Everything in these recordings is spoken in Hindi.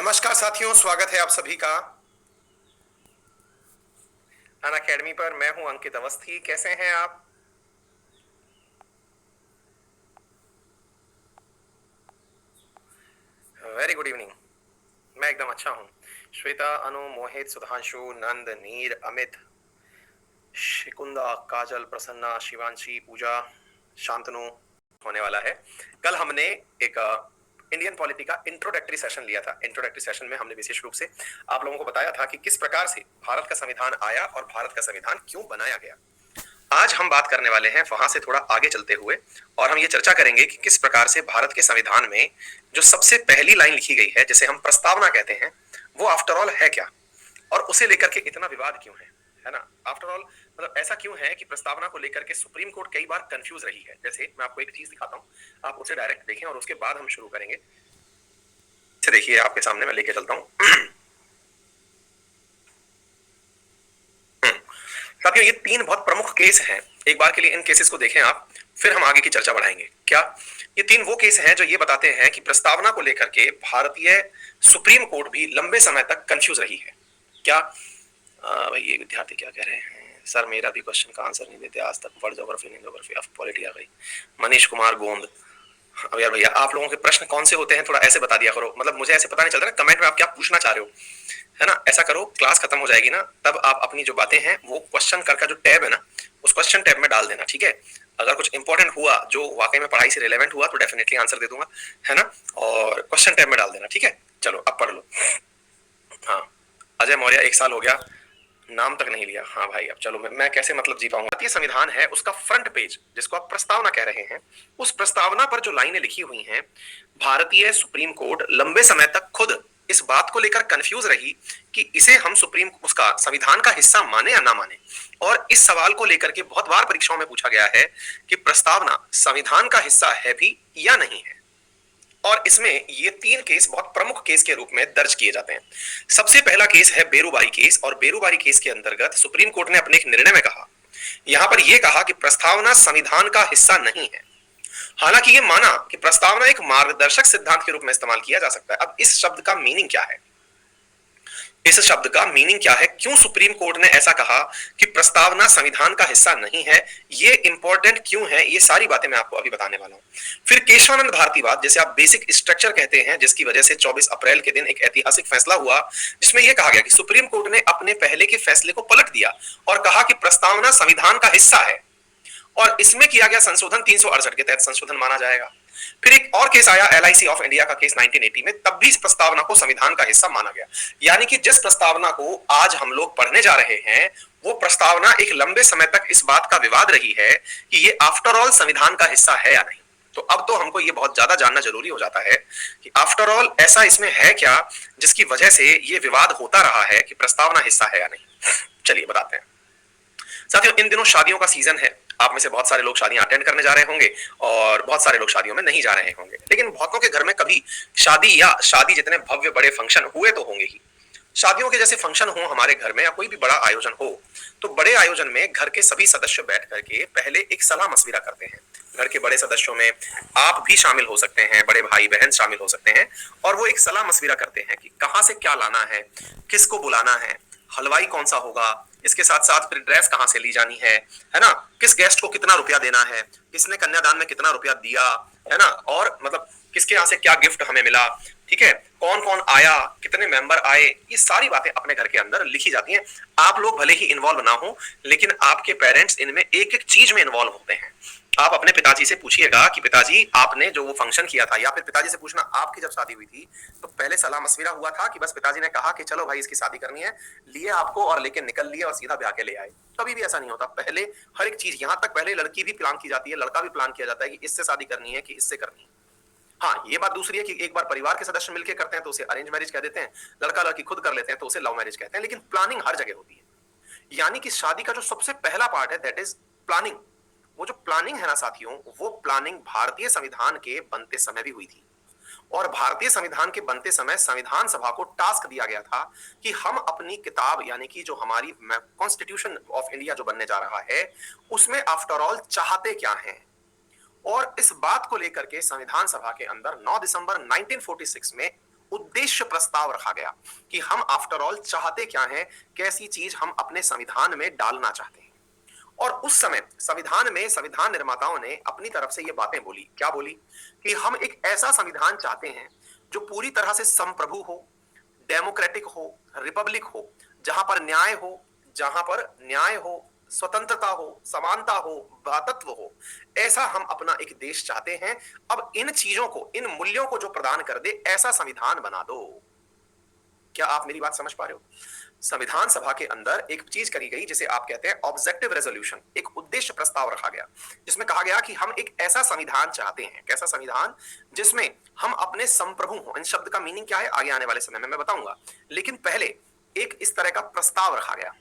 नमस्कार साथियों, स्वागत है आप सभी का अन अकेडमी पर। मैं हूं अंकित अवस्थी। कैसे हैं आप? Very good evening. मैं एकदम अच्छा हूं। श्वेता, अनु, मोहित, सुधांशु, नंद, नीर, अमित, शिकुंदा, काजल, प्रसन्ना, शिवांशी, पूजा, शांतनु होने वाला है। कल हमने एक इंडियन पॉलिटी का इंट्रोडक्टरी सेशन लिया था। इंट्रोडक्टरी सेशन में हमने विशेष रूप से आप लोगों को बताया था कि किस प्रकार से भारत का संविधान आया और भारत का संविधान क्यों बनाया गया। आज हम बात करने वाले हैं वहां से थोड़ा आगे चलते हुए, और हम ये चर्चा करेंगे कि किस प्रकार से भारत के संविधान में जो सबसे पहली लाइन लिखी गई है, जिसे हम प्रस्तावना कहते हैं, वो आफ्टर ऑल है क्या, और उसे लेकर के इतना विवाद क्यों है ना। आफ्टर ऑल मतलब ऐसा क्यों है कि प्रस्तावना को लेकर के सुप्रीम कोर्ट कई बार कंफ्यूज रही है। जैसे मैं आपको एक चीज दिखाता हूं, आप उसे डायरेक्ट देखें और उसके बाद हम शुरू करेंगे। देखिए, आपके सामने मैं लेके चलता हूं। साथियों, ये तीन बहुत प्रमुख केस हैं। एक बार के लिए इन केसेस को देखें आप, फिर हम आगे की चर्चा बढ़ाएंगे। क्या ये तीन वो केस हैं जो ये बताते हैं कि प्रस्तावना को लेकर के भारतीय सुप्रीम कोर्ट भी लंबे समय तक कंफ्यूज रही है? क्या भाई, ये विद्यार्थी क्या कह रहे हैं? सर, मेरा भी क्वेश्चन का आंसर नहीं देते आज तक। वर्ल्ड ज्योग्राफी नहीं, ज्योग्राफी ऑफ पॉलिटी आ गई। मनीष कुमार गोंद। अब यार भैया, आप लोगों के प्रश्न कौन से होते हैं थोड़ा ऐसे बता दिया करो। मतलब मुझे ऐसे पता नहीं चलता ना कमेंट में आप क्या पूछना चाह रहे हो, है ना। ऐसा करो, क्लास खत्म हो जाएगी ना, तब आप अपनी जो बातें हैं वो क्वेश्चन कर का जो टैब है ना, उस क्वेश्चन टैब में डाल देना, ठीक है। अगर कुछ इंपॉर्टेंट हुआ जो वाकई में पढ़ाई से रिलेवेंट हुआ तो डेफिनेटली आंसर दे दूंगा, है ना। और क्वेश्चन टैब में डाल देना, ठीक है। चलो अब पढ़ लो। हाँ, अजय मौर्य, 1 साल हो गया, नाम तक नहीं लिया। हाँ भाई, अब चलो मैं कैसे मतलब जी पाऊंगा। भारतीय संविधान है, उसका फ्रंट पेज जिसको आप प्रस्तावना कह रहे हैं, उस प्रस्तावना पर जो लाइनें लिखी हुई हैं, भारतीय सुप्रीम कोर्ट लंबे समय तक खुद इस बात को लेकर कंफ्यूज रही कि इसे हम सुप्रीम उसका संविधान का हिस्सा माने या ना माने। और इस सवाल को लेकर के बहुत बार परीक्षाओं में पूछा गया है कि प्रस्तावना संविधान का हिस्सा है भी या नहीं है। और इसमें ये तीन केस बहुत प्रमुख केस के रूप में दर्ज किए जाते हैं। सबसे पहला केस है बेरूबारी केस, और बेरूबारी केस के अंतर्गत सुप्रीम कोर्ट ने अपने एक निर्णय में कहा, यहां पर यह कहा कि प्रस्तावना संविधान का हिस्सा नहीं है। हालांकि यह माना कि प्रस्तावना एक मार्गदर्शक सिद्धांत के रूप में इस्तेमाल किया जा सकता है। अब इस शब्द का मीनिंग क्या है? इस शब्द का मीनिंग क्या है, क्यों सुप्रीम कोर्ट ने ऐसा कहा कि प्रस्तावना संविधान का हिस्सा नहीं है, ये इंपॉर्टेंट क्यों है, ये सारी बातें मैं आपको अभी बताने वाला हूं। फिर केशवानंद भारतीवाद, जैसे आप बेसिक स्ट्रक्चर कहते हैं, जिसकी वजह से 24 अप्रैल के दिन एक ऐतिहासिक फैसला हुआ जिसमें यह कहा गया कि सुप्रीम कोर्ट ने अपने पहले के फैसले को पलट दिया और कहा कि प्रस्तावना संविधान का हिस्सा है, और इसमें किया गया संशोधन 368 के तहत संशोधन माना जाएगा। फिर एक और केस आया, एलआईसी ऑफ इंडिया का केस 1980 में, तब भी इस प्रस्तावना को संविधान का हिस्सा माना गया। यानी कि जिस प्रस्तावना को आज हम लोग पढ़ने जा रहे हैं, वो प्रस्तावना एक लंबे समय तक इस बात का विवाद रही है कि ये आफ्टर ऑल संविधान का हिस्सा है या नहीं। तो अब तो हमको ये बहुत ज्यादा जानना जरूरी हो जाता है कि आफ्टर ऑल ऐसा इसमें है क्या जिसकी वजह से ये विवाद होता रहा है कि प्रस्तावना हिस्सा है या नहीं। चलिए बताते हैं। साथियों, इन दिनों शादियों का सीजन है। आप में से बहुत सारे लोग शादियां अटेंड करने जा रहे होंगे और बहुत सारे लोग शादियों में नहीं जा रहे होंगे, लेकिन बहुतों के घर में कभी शादी या शादी जितने भव्य बड़े फंक्शन हुए तो होंगे ही। शादियों के जैसे फंक्शन हो हमारे घर में, या कोई भी बड़ा आयोजन हो, तो बड़े आयोजन में घर के सभी सदस्य बैठ करके पहले एक सलाह मशविरा करते हैं। घर के बड़े सदस्यों में आप भी शामिल हो सकते हैं, बड़े भाई बहन शामिल हो सकते हैं, और वो एक सलाह मशविरा करते हैं कि कहां से क्या लाना है, किसको बुलाना है, हलवाई कौन सा होगा, इसके साथ साथ फिर ड्रेस कहां से ली जानी है ना, किस गेस्ट को कितना रुपया देना है, किसने कन्यादान में कितना रुपया दिया, है ना, और मतलब किसके यहाँ से क्या गिफ्ट हमें मिला, ठीक है, कौन कौन आया, कितने मेंबर आए, ये सारी बातें अपने घर के अंदर लिखी जाती हैं। आप लोग भले ही इन्वॉल्व ना हो, लेकिन आपके पेरेंट्स इनमें एक एक चीज में इन्वॉल्व होते हैं। आप अपने पिताजी से पूछिएगा कि पिताजी आपने जो वो फंक्शन किया था, या फिर पिताजी से पूछना आपकी जब शादी हुई थी तो पहले सलाह मशविरा हुआ था कि बस पिताजी ने कहा कि चलो भाई इसकी शादी करनी है, लिए आपको और लेके निकल लिए और सीधा ब्याह के ले आए। कभी भी ऐसा नहीं होता। पहले हर एक चीज, यहां तक पहले लड़की भी प्लान की जाती है, लड़का भी प्लान किया जाता है कि इससे शादी करनी है कि इससे करनी है। हाँ, ये बात दूसरी है कि एक बार परिवार के सदस्य मिलकर करते हैं तो उसे अरेंज मैरिज कह देते हैं, लड़का लड़की खुद कर लेते हैं तो उसे लव मैरिज कहते हैं, लेकिन प्लानिंग हर जगह होती है। यानी कि शादी का जो सबसे पहला पार्ट है दैट इज प्लानिंग। वो जो प्लानिंग है ना साथियों, वो प्लानिंग भारतीय संविधान के बनते समय भी हुई थी। और भारतीय संविधान के बनते समय संविधान सभा को टास्क दिया गया था कि हम अपनी किताब, यानी कि जो हमारी कॉन्स्टिट्यूशन ऑफ इंडिया जो बनने जा रहा है, उसमें आफ्टर ऑल चाहते क्या हैं। और इस बात को लेकर के संविधान सभा के अंदर 9 दिसंबर 1946 में उद्देश्य प्रस्ताव रखा गया कि हम आफ्टर ऑल चाहते क्या हैं, कैसी चीज हम अपने संविधान में डालना चाहते हैं। और उस समय संविधान में संविधान निर्माताओं ने अपनी तरफ से ये बातें बोली, क्या बोली कि हम एक ऐसा संविधान चाहते हैं जो पूरी तरह से संप्रभु हो, डेमोक्रेटिक हो, रिपब्लिक हो, जहां पर न्याय हो, स्वतंत्रता हो, समानता हो, भ्रातृत्व हो, ऐसा हम अपना एक देश चाहते हैं। अब इन चीजों को, इन मूल्यों को जो प्रदान कर दे, ऐसा संविधान बना दो। क्या आप मेरी बात समझ पा रहे हो? संविधान सभा के अंदर एक चीज करी गई जिसे आप कहते हैं ऑब्जेक्टिव रेजोल्यूशन, एक उद्देश्य प्रस्ताव रखा गया जिसमें कहा गया कि हम एक ऐसा संविधान चाहते हैं। कैसा संविधान? जिसमें हम अपने संप्रभु हों। इन शब्द का मीनिंग क्या है आगे आने वाले समय में मैं बताऊंगा, लेकिन पहले एक इस तरह का प्रस्ताव रखा गया।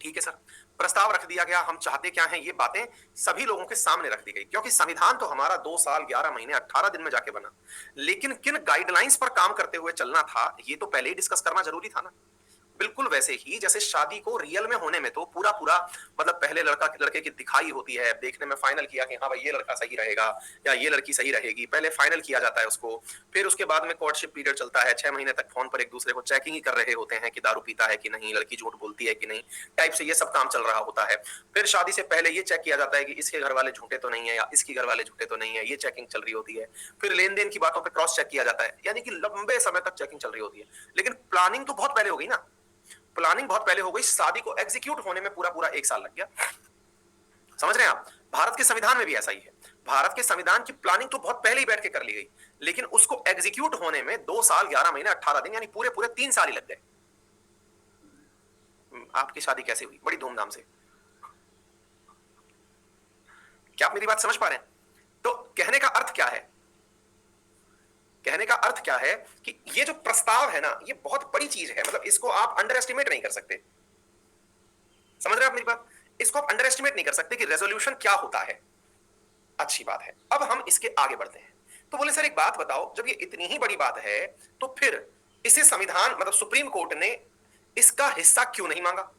ठीक है सर, प्रस्ताव रख दिया गया, हम चाहते क्या हैं, ये बातें सभी लोगों के सामने रख दी गई, क्योंकि संविधान तो हमारा 2 साल 11 महीने 18 दिन में जाके बना, लेकिन किन गाइडलाइंस पर काम करते हुए चलना था ये तो पहले ही डिस्कस करना जरूरी था ना। बिल्कुल वैसे ही जैसे शादी को रियल में होने में तो पूरा पूरा मतलब पहले लड़के की दिखाई होती है, देखने में फाइनल किया कि हाँ भाई ये लड़का सही रहेगा या ये लड़की सही रहेगी, पहले फाइनल किया जाता है उसको, फिर उसके बाद में कोर्टशिप पीरियड चलता है, 6 महीने तक फोन पर एक दूसरे को चेकिंग ही कर रहे होते हैं कि दारू पीता है कि नहीं, लड़की झूठ बोलती है कि नहीं, टाइप से ये सब काम चल रहा होता है। फिर शादी से पहले ये चेक किया जाता है कि इसके घर वाले झूठे तो नहीं है या इसकी घर वाले झूठे तो नहीं है, ये चेकिंग चल रही होती है। फिर लेन देन की बातों पर क्रॉस चेक किया जाता है, यानी कि लंबे समय तक चेकिंग चल रही होती है। लेकिन प्लानिंग तो बहुत पहले हो गई ना, प्लानिंग बहुत पहले हो गई, शादी को एग्जीक्यूट होने में पूरा पूरा 1 साल लग गया। समझ रहे हैं आप? भारत के संविधान में भी ऐसा ही है, भारत के संविधान की प्लानिंग तो बहुत पहले ही बैठ के कर ली गई, लेकिन उसको एग्जीक्यूट होने में 2 साल 11 महीने 18 दिन यानी पूरे पूरे 3 साल ही लग गए। आपकी शादी कैसे हुई? बड़ी धूमधाम से। क्या आप मेरी बात समझ पा रहे हैं? तो कहने का अर्थ क्या है, कहने का अर्थ क्या है कि ये जो प्रस्ताव है ना, ये बहुत बड़ी चीज है, मतलब इसको आप अंडर एस्टिमेट नहीं कर सकते। समझ रहे हैं आप मेरी बात? इसको आप अंडर एस्टिमेट नहीं कर सकते कि रेजोल्यूशन क्या होता है। अच्छी बात है, अब हम इसके आगे बढ़ते हैं। तो बोले सर एक बात बताओ, जब ये इतनी ही बड़ी बात है तो फिर इसे संविधान मतलब सुप्रीम कोर्ट ने इसका हिस्सा क्यों नहीं मांगा?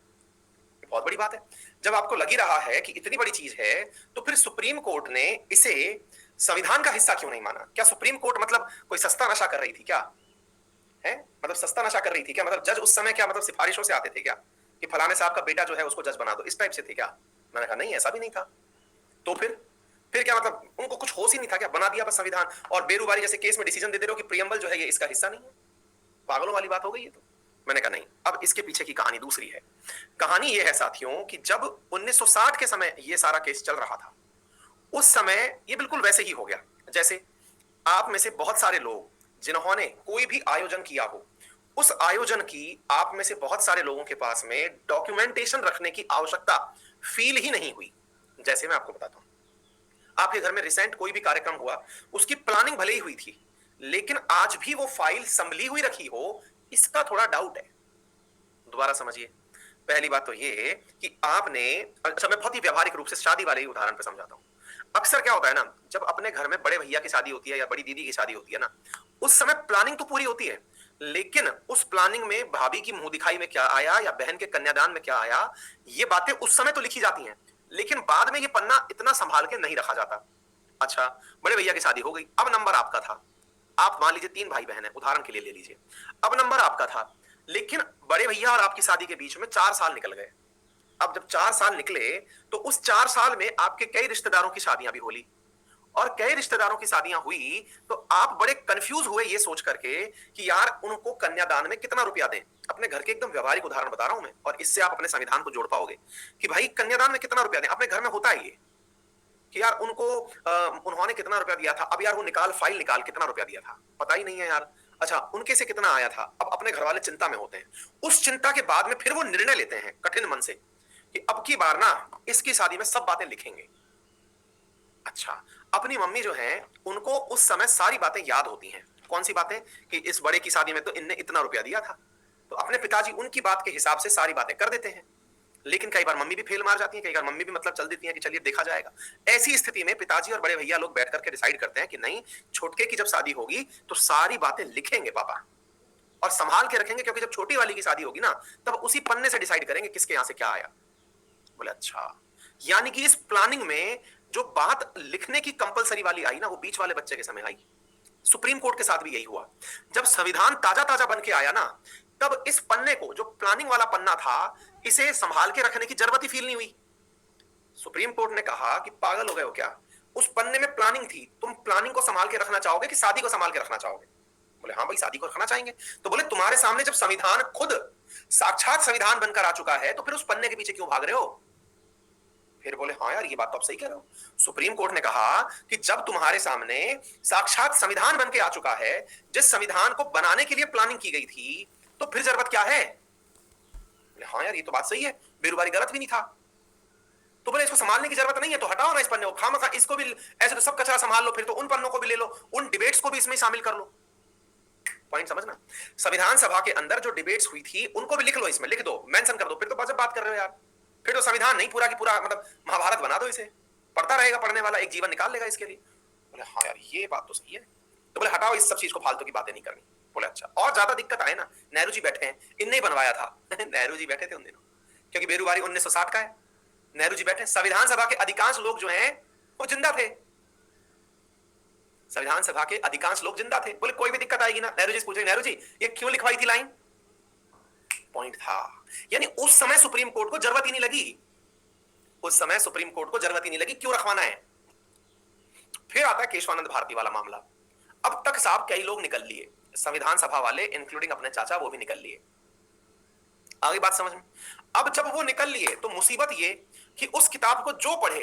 बहुत बड़ी बात है। जब आपको लग ही रहा है कि इतनी बड़ी चीज है तो फिर सुप्रीम कोर्ट ने इसे संविधान का हिस्सा क्यों नहीं माना? क्या सुप्रीम कोर्ट मतलब कोई सस्ता नशा कर रही थी क्या? है मतलब सस्ता नशा कर रही थी क्या? मतलब जज उस समय क्या मतलब सिफारिशों से आते थे क्या कि फलाने साहब का बेटा जो है उसको जज बना दो, इस टाइप से थे क्या? मैंने कहा नहीं, ऐसा भी नहीं था। तो फिर क्या मतलब उनको कुछ होश ही नहीं था क्या? बना दिया बस संविधान, और बेरुबारी जैसे केस में डिसीजन दे दे रहे हो कि प्रियम्बल जो है ये इसका हिस्सा नहीं है। पागलों वाली बात हो गई ये तो। मैंने कहा नहीं, अब इसके पीछे की कहानी दूसरी है। कहानी ये है साथियों कि जब 1960 के समय ये सारा केस चल रहा था, उस समय ये बिल्कुल वैसे ही हो गया जैसे आप में से बहुत सारे लोग जिन्होंने कोई भी आयोजन किया हो, उस आयोजन की आप में से बहुत सारे लोगों के पास में डॉक्यूमेंटेशन रखने की आवश्यकता फील ही नहीं हुई। जैसे मैं आपको बताता हूं, आपके घर में रिसेंट कोई भी कार्यक्रम हुआ, उसकी प्लानिंग भले ही हुई थी, लेकिन आज भी वो फाइल संभली हुई रखी हो, इसका थोड़ा डाउट है। दोबारा समझिए, पहली बात तो ये कि आपने, अच्छा मैं बहुत ही व्यवहारिक रूप से शादी वाले ही उदाहरण पे समझाता हूं। अक्सर क्या होता है ना, जब अपने घर में बड़े भैया की शादी होती है या बड़ी दीदी की शादी होती है ना, उस समय प्लानिंग तो पूरी होती है, लेकिन उस प्लानिंग में भाभी की मुंह दिखाई में क्या आया या बहन के कन्यादान में क्या आया, ये बातें उस समय तो लिखी जाती हैं, लेकिन बाद में ये पन्ना इतना संभाल के नहीं रखा जाता। अच्छा, बड़े भैया की शादी हो गई, अब नंबर आपका था, आप मान लीजिए 3 भाई बहन है, उदाहरण के लिए ले लीजिए, अब नंबर आपका था, लेकिन बड़े भैया और आपकी शादी के बीच में 4 साल निकल गए। अब जब 4 साल निकले तो उस 4 साल में आपके कई रिश्तेदारों की शादियां भी होली, और कई रिश्तेदारों की शादियां हुई तो आप बड़े कंफ्यूज हुए ये सोच करके कि यार उनको कन्यादान में कितना रुपया दें। अपने घर के एकदम व्यवहारिक उदाहरण बता रहा हूं मैं, और इससे आप अपने संविधान को जोड़ पाओगे कि भाई कन्यादान में कितना रुपया दें। अपने घर में होता है ये कि यार उनको उन्होंने कितना रुपया दिया था, अब यार वो फाइल निकाल कितना रुपया दिया था पता ही नहीं है यार। अच्छा, उनके से कितना आया था, अब अपने घर वाले चिंता में होते हैं। उस चिंता के बाद में फिर वो निर्णय लेते हैं कठिन मन से कि अब की बार ना इसकी शादी में सब बातें लिखेंगे। अच्छा, अपनी मम्मी जो है उनको उस समय सारी बातें याद होती हैं। कौन सी बातें? कि इस बड़े की शादी में तो इनने इतना रुपया दिया था, तो अपने पिताजी उनकी बात के हिसाब से सारी बातें कर देते हैं। लेकिन कई बार मम्मी भी फेल मार जाती है, कई बार मम्मी भी मतलब चल देती है कि चलिए देखा जाएगा। ऐसी स्थिति में पिताजी और बड़े भैया लोग बैठ करके डिसाइड करते हैं कि नहीं, छोटके की जब शादी होगी तो सारी बातें लिखेंगे पापा और संभाल के रखेंगे, क्योंकि जब छोटी वाली की शादी होगी ना तब उसी पन्ने से डिसाइड करेंगे किसके यहां से क्या आया। बोले अच्छा, यानी कि इस प्लानिंग में जो बात लिखने की कंपलसरी वाली आई ना, वो बीच वाले बच्चे के समय आई। सुप्रीम कोर्ट के साथ भी यही हुआ। जब संविधान ताजा ताजा बन के आया ना, तब इस पन्ने को, जो प्लानिंग वाला पन्ना था, इसे संभाल के रखने की जरूरत ही फील नहीं हुई। सुप्रीम कोर्ट ने कहा कि पागल हो गए हो क्या, उस पन्ने में प्लानिंग थी, तुम प्लानिंग को संभाल के रखना चाहोगे कि शादी को संभाल के रखना चाहोगे? बोले हाँ भाई, शादी को रखना चाहेंगे। तो बोले तुम्हारे सामने जब संविधान खुद साक्षात संविधान बनकर आ चुका है, तो फिर उस पन्ने के पीछे क्यों भाग रहे हो? फिर बोले हाँ यार, ये बात तो आप सही कह रहे हो। सुप्रीम कोर्ट ने कहा कि जब तुम्हारे सामने साक्षात संविधान बन के आ चुका है, जिस संविधान को बनाने के लिए प्लानिंग की गई थी, तो फिर जरूरत क्या है? बोले हाँ यार, ये तो बात सही है, बेरुबारी गलत भी नहीं था। तो बोले इसको संभालने की जरूरत नहीं है, तो हटाओ ना इस पन्ने को, खामखा इसको भी ऐसे तो सब कचरा संभाल लो, फिर तो उन पन्नों को भी ले लो, उन डिबेट्स को भी इसमें शामिल कर लो। पॉइंट समझना, संविधान सभा के अंदर जो डिबेट्स हुई थी उनको भी लिख लो, इसमें लिख दो, मेंशन कर दो, फिर तो बात कर रहे हो यार। फिर तो संविधान नहीं पूरा की पूरा, मतलब महाभारत बना दो, इसे पढ़ता रहेगा, पढ़ने वाला एक जीवन निकाल लेगा इसके लिए। बोले हाँ यार, ये बात तो सही है। तो बोले हटाओ इस सब चीज को, फालतू की बातें नहीं करनी। बोले अच्छा, और ज्यादा दिक्कत आए ना, नेहरू जी बैठे हैं, इनने ही बनवाया था नेहरू जी बैठे थे उन दिनों, क्योंकि बेरुबारी 1960 का है। नेहरू जी बैठे, संविधान सभा के अधिकांश लोग जो हैं वो जिंदा थे, संविधान सभा के अधिकांश लोग जिंदा थे। बोले कोई भी दिक्कत आएगी ना, नेहरू जी से पूछे, नेहरू जी ये क्यों लिखवाई थी लाइन? पॉइंट था, यानी उस समय सुप्रीम कोर्ट को जरूरत ही नहीं लगी, उस समय सुप्रीम कोर्ट को जरूरत ही नहीं लगी, क्यों रखवाना है? फिर आता है केशवानंद भारती वाला मामला। अब तक साहब कई लोग निकल लिए, संविधान सभा वाले इंक्लूडिंग अपने चाचा, वो भी निकल लिए। आगे बात समझ में? अब जब वो निकल लिए तो मुसीबत ये कि उस किताब को जो पढ़े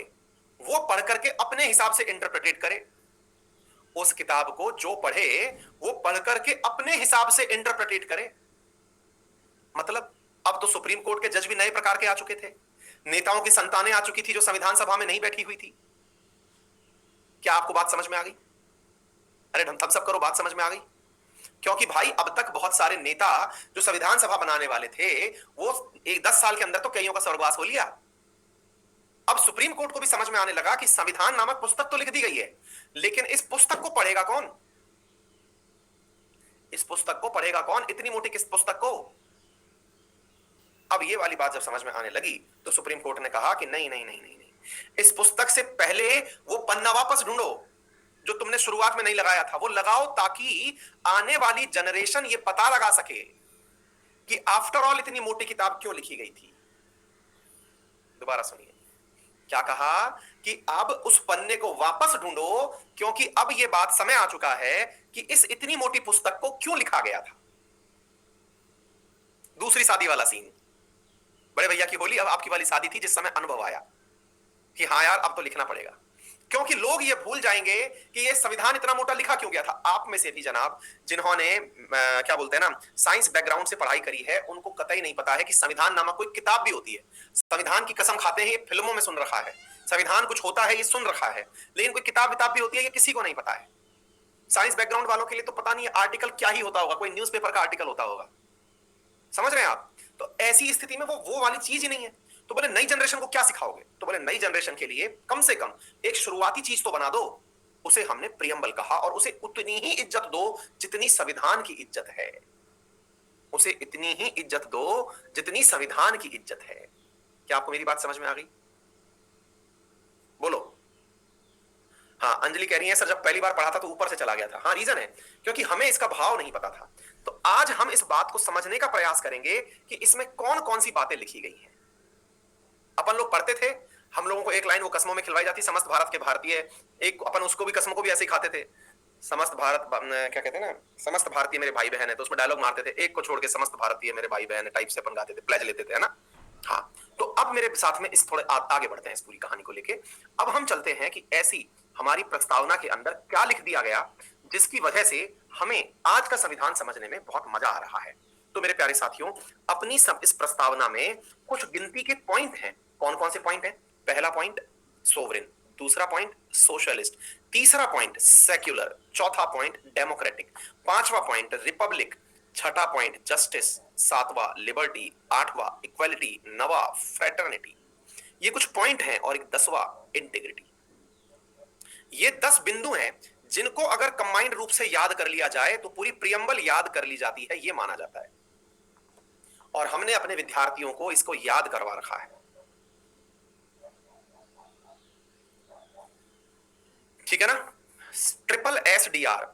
वो पढ़ करके अपने हिसाब से इंटरप्रेटेट करे, उस किताब को जो पढ़े वो पढ़ करके अपने हिसाब से इंटरप्रेटेट करे। मतलब अब तो सुप्रीम कोर्ट के जज भी नए प्रकार के आ चुके थे, नेताओं की संतानें आ चुकी थी जो संविधान सभा में नहीं बैठी हुई थी। क्या आपको बात समझ में आ गई? अरे थम्स अप करो, बात समझ में आ गई? क्योंकि भाई अब तक बहुत सारे नेता जो संविधान सभा बनाने वाले थे, वो 10 साल के अंदर तो कईयों का स्वर्गवास हो लिया। अब सुप्रीम कोर्ट को भी समझ में आने लगा कि संविधान नामक पुस्तक तो लिख दी गई है, लेकिन इस पुस्तक को पढ़ेगा कौन? इस पुस्तक को पढ़ेगा कौन, इतनी मोटी किस पुस्तक को? अब ये वाली बात जब समझ में आने लगी तो सुप्रीम कोर्ट ने कहा कि नहीं नहीं नहीं नहीं नहीं, इस पुस्तक से पहले वो पन्ना वापस ढूंढो जो तुमने शुरुआत में नहीं लगाया था, वो लगाओ, ताकि आने वाली जनरेशन ये पता लगा सके कि आफ्टर ऑल इतनी मोटी किताब क्यों लिखी गई थी। दोबारा सुनिए, क्या कहा कि अब उस पन्ने को वापस ढूंढो, क्योंकि अब यह बात समय आ चुका है कि इस इतनी मोटी पुस्तक को क्यों लिखा गया था। दूसरी शादी वाला सीन, बड़े भैया की होली, अब आपकी वाली शादी थी, जिस समय अनुभव आया कि हाँ यार अब तो लिखना पड़ेगा, क्योंकि लोग ये भूल जाएंगे कि ये संविधान इतना मोटा लिखा क्यों गया था। आप में से भी जनाब जिन्होंने क्या बोलते हैं ना, साइंस बैकग्राउंड से पढ़ाई करी है, उनको कतई नहीं पता है कि संविधान नामक कोई किताब भी होती है। संविधान की कसम खाते हैं, ये फिल्मों में सुन रखा है, संविधान कुछ होता है ये सुन रखा है, लेकिन कोई किताब भी होती है ये किसी को नहीं पता है। साइंस बैकग्राउंड वालों के लिए तो पता नहीं आर्टिकल क्या ही होता होगा, कोई न्यूज़पेपर का आर्टिकल होता होगा, समझ रहे हैं आप? तो ऐसी स्थिति में वो वाली चीज ही नहीं है। तो बोले नई जनरेशन को क्या सिखाओगे? तो बोले नई जनरेशन के लिए कम से कम एक शुरुआती चीज तो बना दो, उसे हमने प्रियम्बल कहा, और उसे उतनी ही इज्जत दो जितनी संविधान की इज्जत है, उसे इतनी ही इज्जत दो जितनी संविधान की इज्जत है। क्या आपको मेरी बात समझ में आ गई? बोलो। हाँ, अंजलि कह रही है सर जब पहली बार पढ़ा था तो ऊपर से चला गया था। हाँ, रीजन है क्योंकि हमें इसका भाव नहीं पता था। तो आज हम इस बात को समझने का प्रयास करेंगे कि इसमें कौन कौन सी बातें लिखी गई हैं। अपन लोग पढ़ते थे, हम लोगों को एक लाइन वो कसमों में खिलवाई जाती, समस्त भारत के भारतीय, एक अपन उसको भी कसमों को भी ऐसे ही खाते थे, समस्त भारत क्या कहते हैं ना, समस्त भारतीय मेरे भाई बहन है, तो उसमें डायलॉग मारते थे, एक को छोड़ के समस्त भारतीय मेरे भाई बहन है टाइप से अपन गाते थे, प्लेज लेते थे, है ना। हाँ, तो अब मेरे साथ में इस थोड़े आगे बढ़ते हैं इस पूरी कहानी को लेके। अब हम चलते हैं कि ऐसी हमारी प्रस्तावना के अंदर क्या लिख दिया गया जिसकी वजह से हमें आज का संविधान समझने में बहुत मजा आ रहा है। तो मेरे प्यारे साथियों, अपनी सब इस प्रस्तावना में कुछ गिनती के पॉइंट हैं। कौन कौन से पॉइंट हैं? पहला पॉइंट सोवरेन, दूसरा पॉइंट सोशलिस्ट, तीसरा पॉइंट सेक्युलर, चौथा पॉइंट डेमोक्रेटिक, पांचवा पॉइंट रिपब्लिक, छठा पॉइंट जस्टिस, सातवां लिबर्टी, आठवां इक्वालिटी, नवा फ्रेटर्निटी। ये कुछ पॉइंट हैं, और एक 10वां इंटीग्रिटी। ये 10 बिंदु हैं जिनको अगर कंबाइंड रूप से याद कर लिया जाए तो पूरी प्रियम्बल याद कर ली जाती है, ये माना जाता है, और हमने अपने विद्यार्थियों को इसको याद करवा रखा है। ठीक है ना? SSSDR,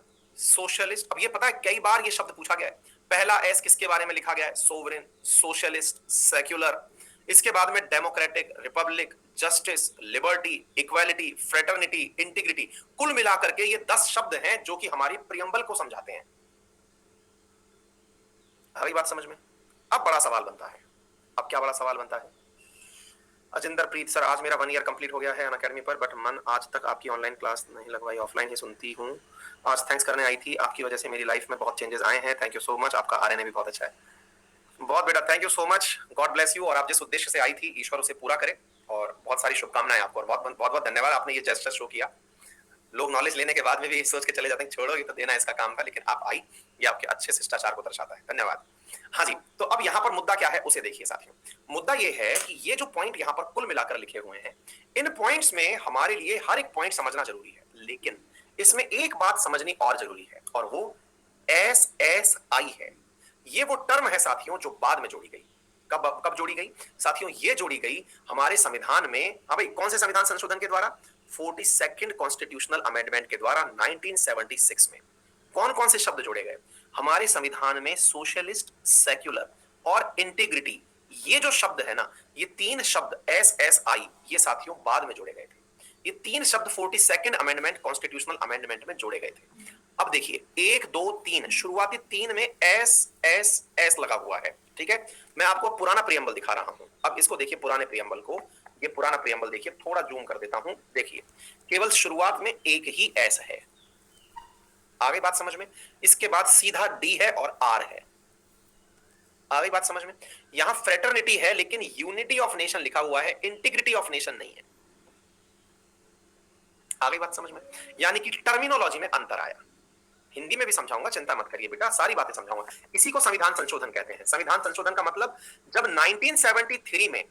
socialist. अब ये पता है कई बार ये शब्द पूछा गया है। पहला एस किसके बारे में लिखा गया है? Sovereign, socialist, secular. इसके बाद में democratic, Republic, justice, liberty, equality, fraternity, integrity. कुल मिलाकर के ये 10 शब्द हैं जो कि हमारी प्रियम्बल को समझाते हैं। हमारी बात समझ में? अब बड़ा सवाल बनता है। अब क्या बड़ा सवाल बनता है? अजिंदर प्रीत सर, आज मेरा 1 ईयर कंप्लीट हो गया है अनअकैडमी पर, बट मन आज तक आपकी ऑनलाइन क्लास नहीं लगवाई, ऑफलाइन ही सुनती हूँ। आज थैंक्स करने आई थी, आपकी वजह से मेरी लाइफ में बहुत चेंजेस आए हैं। Thank you so much. आपका आरएनए भी बहुत अच्छा है। बहुत बेटा, thank you so much, God bless you. और आप जिस उद्देश्य से आई थी, ईश्वर उसे पूरा करे। और बहुत सारी शुभकामनाएं आपको, और बहुत बहुत बहुत धन्यवाद, आपने ये जेस्चर शो किया। लोग नॉलेज लेने के बाद में भी सोच के चले जाते हैं छोड़ो ये तो देना इसका काम था, लेकिन आप आई, ये आपके अच्छे शिष्टाचार को दर्शाता है। धन्यवाद। हाँ जी, तो अब यहाँ पर मुद्दा क्या है उसे देखिए साथियों। मुद्दा ये है कि ये जो पॉइंट यहाँ पर कुल मिलाकर लिखे हुए हैं, इन पॉइंट्स में हमारे लिए हर एक पॉइंट समझना जरूरी है, लेकिन इसमें एक बात समझनी और जरूरी है, और वो SSI है। ये वो टर्म है साथियों जो बाद में जोड़ी गई। कब कब जोड़ी गई साथियों? ये जोड़ी गई हमारे संविधान में। हाँ भाई, कौन से संविधान संशोधन के द्वारा? 42nd कॉन्स्टिट्यूशनल अमेंडमेंट के द्वारा 1976 में। कौन कौन से शब्द जोड़े गए हमारे संविधान में? सोशलिस्ट, सेक्युलर और इंटीग्रिटी। ये जो शब्द है ना, ये 3 शब्द SSI, ये साथियों बाद में जोड़े गए थे। ये 3 शब्द 42nd अमेंडमेंट कॉन्स्टिट्यूशनल अमेंडमेंट में जोड़े गए थे। अब देखिए 1 2 3, शुरुआती 3 में S लगा हुआ है। ठीक है, मैं आपको पुराना प्रियम्बल दिखा रहा हूं। अब इसको देखिए, पुराने प्रियम्बल को, ये पुराना प्रियम्बल देखिए, थोड़ा जूम कर देता हूं। देखिए केवल शुरुआत में एक ही एस है। आगे बात समझ में? इसके बाद सीधा डी है और आर है। आगे बात समझ में? यहां फ्रेटर्निटी है, लेकिन यूनिटी ऑफ नेशन लिखा हुआ है, इंटीग्रिटी ऑफ नेशन नहीं है। आगे बात समझ में? यानी कि टर्मिनोलॉजी में अंतर आया। हिंदी में भी समझाऊंगा, चिंता मत करिए बेटा, सारी बातें समझाऊंगा। इसी को संविधान संशोधन कहते हैं। संविधान संशोधन का मतलब, जब 1973 में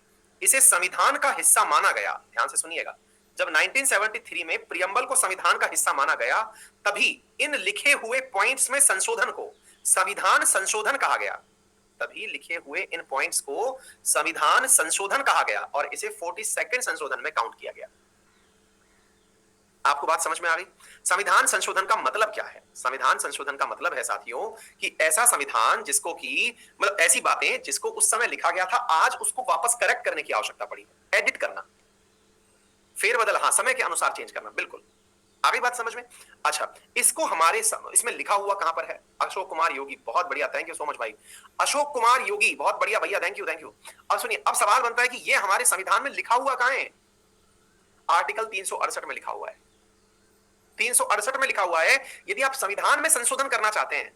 इसे संविधान का हिस्सा माना गया, ध्यान से सुनिएगा, जब 1973 में प्रियम्बल को संविधान का हिस्सा माना गया, तभी इन लिखे हुए पॉइंट्स में संशोधन को संविधान संशोधन कहा गया। तभी लिखे हुए इन पॉइंट्स को संविधान संशोधन कहा गया और इसे 42nd संशोधन में काउंट किया गया। आपको बात समझ में आ गई? संविधान संशोधन का मतलब क्या है? संविधान संशोधन का मतलब है साथियों कि ऐसा संविधान जिसको कि मतलब ऐसी बातें जिसको उस समय लिखा गया था, आज उसको वापस करेक्ट करने की आवश्यकता पड़ी, एडिट करना, फेरबदल, हाँ, समय के अनुसार चेंज करना। बिल्कुल, आगे बात समझ में? अच्छा, इसको हमारे इसमें लिखा हुआ कहां पर है? अशोक कुमार योगी, बहुत बढ़िया, थैंक यू सो मच भाई। अशोक कुमार योगी, बहुत बढ़िया भैया, थैंक यू थैंक यू। अब सुनिए, अब सवाल बनता है कि ये हमारे संविधान में लिखा हुआ कहां है? आर्टिकल 368 में लिखा हुआ है। 368 में लिखा हुआ है, यदि आप संविधान में संशोधन करना चाहते हैं,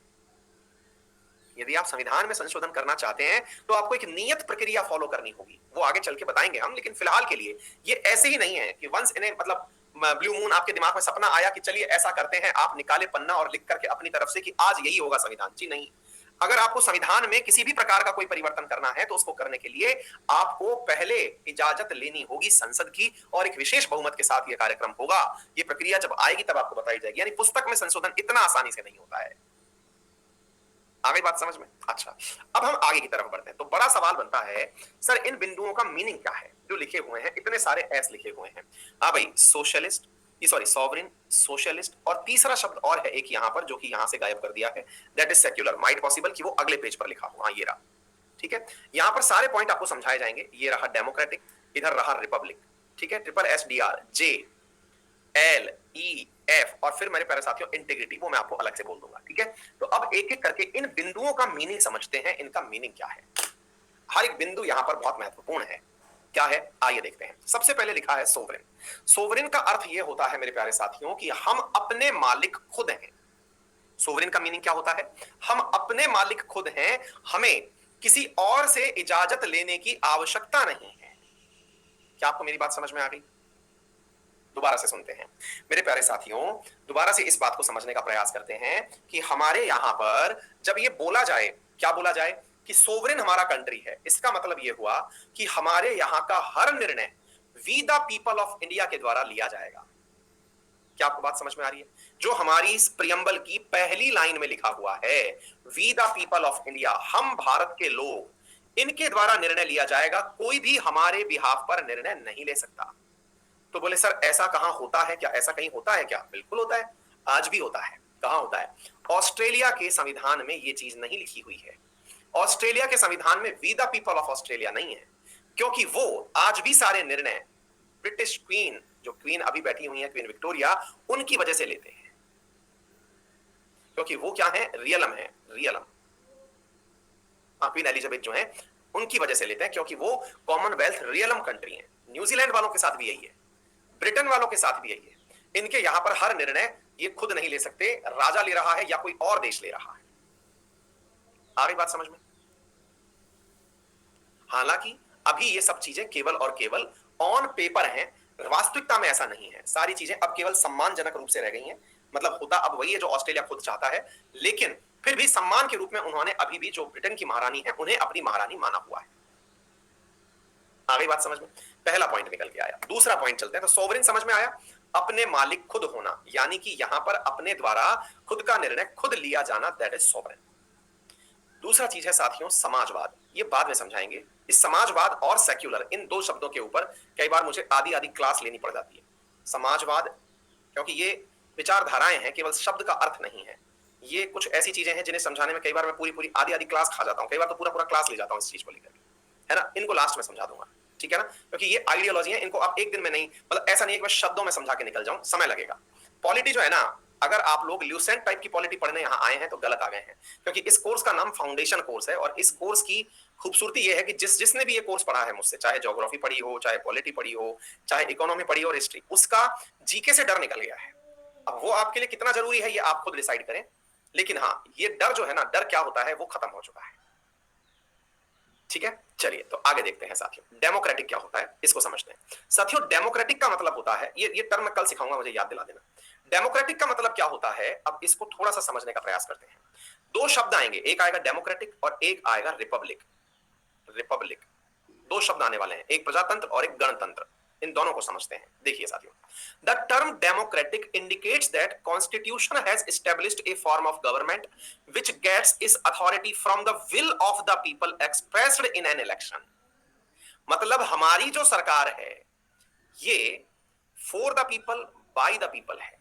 यदि आप संविधान में संशोधन करना चाहते हैं, तो आपको एक नियत प्रक्रिया फॉलो करनी होगी। वो आगे चल के बताएंगे हम, लेकिन फिलहाल के लिए ये ऐसे ही नहीं है कि वंस इन्हें मतलब ब्लू मून आपके दिमाग में सपना आया कि चलिए ऐसा करते हैं, आप निकाले पन्ना और लिख करके अपनी तरफ से कि आज यही होगा संविधान। जी नहीं, अगर आपको संविधान में किसी भी प्रकार का कोई परिवर्तन करना है, तो उसको करने के लिए आपको पहले इजाजत लेनी होगी संसद की, और एक विशेष बहुमत के साथ यह कार्यक्रम होगा। ये प्रक्रिया जब आएगी तब आपको बताई जाएगी। यानी पुस्तक में संशोधन इतना आसानी से नहीं होता है। आगे बात समझ में? अच्छा, अब हम आगे की तरफ बढ़ते हैं। तो बड़ा सवाल बनता है, सर इन बिंदुओं का मीनिंग क्या है जो लिखे हुए हैं? इतने सारे एस लिखे हुए हैं। हाँ भाई, सोशलिस्ट, सॉरी सॉवरेन, सोशलिस्ट, और तीसरा शब्द और है एक यहां पर जो कि यहां से गायब कर दिया है, that is secular. Might possible कि वो अगले पेज पर लिखा हो। हाँ, ये रहा। ठीक है, यहां पर सारे पॉइंट आपको समझाए जाएंगे। ये रहा डेमोक्रेटिक, इधर रहा रिपब्लिक, ठीक है, SSDR, JLEF, और फिर मेरे प्यारे साथियों इंटीग्रिटी, वो मैं आपको अलग से बोल दूंगा। ठीक है, तो अब एक एक करके इन बिंदुओं का मीनिंग समझते हैं। इनका मीनिंग क्या है? हर एक बिंदु यहां पर बहुत महत्वपूर्ण है। क्या है, आइए देखते हैं। सबसे पहले लिखा है सोवरेन। सोवरेन का अर्थ यह होता है मेरे प्यारे साथियों कि हम अपने मालिक खुद हैं। सोवरेन का मीनिंग क्या होता है? हम अपने मालिक खुद हैं, हमें किसी और से इजाजत लेने की आवश्यकता नहीं है। क्या आपको मेरी बात समझ में आ गई? दोबारा से सुनते हैं मेरे प्यारे साथियों, दोबारा से इस बात को समझने का प्रयास करते हैं कि हमारे यहां पर जब ये बोला जाए, क्या बोला जाए कि सोवरेन हमारा कंट्री है, इसका मतलब ये हुआ कि हमारे यहां का हर निर्णय we the people of India के द्वारा लिया जाएगा। क्या आपको बात समझ में आ रही है? जो हमारी इस प्रियम्बल की पहली लाइन में लिखा हुआ है, we the people of India, हम भारत के लोग, इनके द्वारा निर्णय लिया जाएगा। कोई भी हमारे बिहाफ पर निर्णय नहीं ले सकता। तो बोले सर ऐसा कहां होता है क्या? ऐसा कहीं होता है क्या? बिल्कुल होता है, आज भी होता है। कहां होता है? ऑस्ट्रेलिया के संविधान में यह चीज नहीं लिखी हुई है। ऑस्ट्रेलिया के संविधान में we the people of Australia नहीं है, क्योंकि वो आज भी सारे निर्णय ब्रिटिश क्वीन, जो क्वीन अभी बैठी हुई है, क्वीन विक्टोरिया, उनकी वजह से लेते हैं, क्योंकि वो क्या है? रियलम है, रियलम। क्वीन एलिजाबेथ जो है उनकी वजह से लेते हैं, क्योंकि वो कॉमनवेल्थ रियलम कंट्री है। न्यूजीलैंड वालों के साथ भी यही है, ब्रिटेन वालों के साथ भी यही है। इनके यहां पर हर निर्णय ये खुद नहीं ले सकते, राजा ले रहा है या कोई और देश ले रहा है। आ गई बात समझ में? हालांकि अभी ये सब चीजें केवल और केवल ऑन पेपर हैं, वास्तविकता में ऐसा नहीं है। सारी चीजें अब केवल सम्मानजनक रूप से रह गई हैं। मतलब होता अब वही है जो ऑस्ट्रेलिया खुद चाहता है, लेकिन फिर भी सम्मान के रूप में उन्होंने अभी भी जो ब्रिटेन की महारानी है उन्हें अपनी महारानी माना हुआ है। आ गई बात समझ में? पहला पॉइंट निकल के आया। दूसरा पॉइंट चलते हैं। तो सोवरेन समझ में आया, अपने मालिक खुद होना, यानी कि यहां पर अपने द्वारा खुद का निर्णय खुद लिया जाना, दैट इज सोवरेन। दूसरा चीज है साथियों समाजवाद। ये बाद में समझाएंगे। इस समाजवाद और सेक्युलर, इन दो शब्दों के ऊपर कई बार मुझे आधी आधी क्लास लेनी पड़ जाती है। समाजवाद, क्योंकि ये विचारधाराएं हैं, केवल शब्द का अर्थ नहीं है। ये कुछ ऐसी चीजें हैं जिन्हें समझाने में कई बार मैं पूरी पूरी आधी आधी क्लास खा जाता हूं, कई बार तो पूरा पूरा क्लास ले जाता हूं इस चीज को लेकर, है ना। इनको लास्ट में समझा दूंगा, ठीक है ना, क्योंकि ये आइडियोलॉजी है, इनको आप एक दिन में नहीं, मतलब ऐसा नहीं है कि मैं शब्दों में समझा के निकल जाऊं, समय लगेगा। पॉलिटी जो है ना, अगर आप लोग ल्यूसेंट टाइप की पॉलिटी पढ़ने यहां आए हैं तो गलत आ गए हैं, क्योंकि इस कोर्स का नाम फाउंडेशन कोर्स है। और इस कोर्स की खूबसूरती यह है कि जिसने भी ये कोर्स पढ़ा है मुझसे, चाहे ज्योग्राफी पढ़ी हो, चाहे पॉलिटी पढ़ी हो, चाहे इकोनॉमी पढ़ी हो और हिस्ट्री, उसका जीके से डर निकल गया है। अब वो आपके लिए कितना जरूरी है ये आप खुद डिसाइड करें, लेकिन हाँ, ये डर जो है ना, डर क्या होता है वो खत्म हो चुका है, ठीक है। चलिए तो आगे देखते हैं साथियों, डेमोक्रेटिक क्या होता है इसको समझते हैं। साथियों डेमोक्रेटिक का मतलब होता है, ये टर्म मैं कल सिखाऊंगा, मुझे याद दिला देना। डेमोक्रेटिक का मतलब क्या होता है, अब इसको थोड़ा सा समझने का प्रयास करते हैं। दो शब्द आएंगे, एक आएगा डेमोक्रेटिक और एक आएगा रिपब्लिक। रिपब्लिक, दो शब्द आने वाले हैं, एक प्रजातंत्र और एक गणतंत्र। इन दोनों को समझते हैं। देखिए साथियों, the term democratic indicates that constitution has established a form of government which gets its authority from the will of the people expressed in an election. मतलब हमारी जो सरकार है ये for the people by the people है।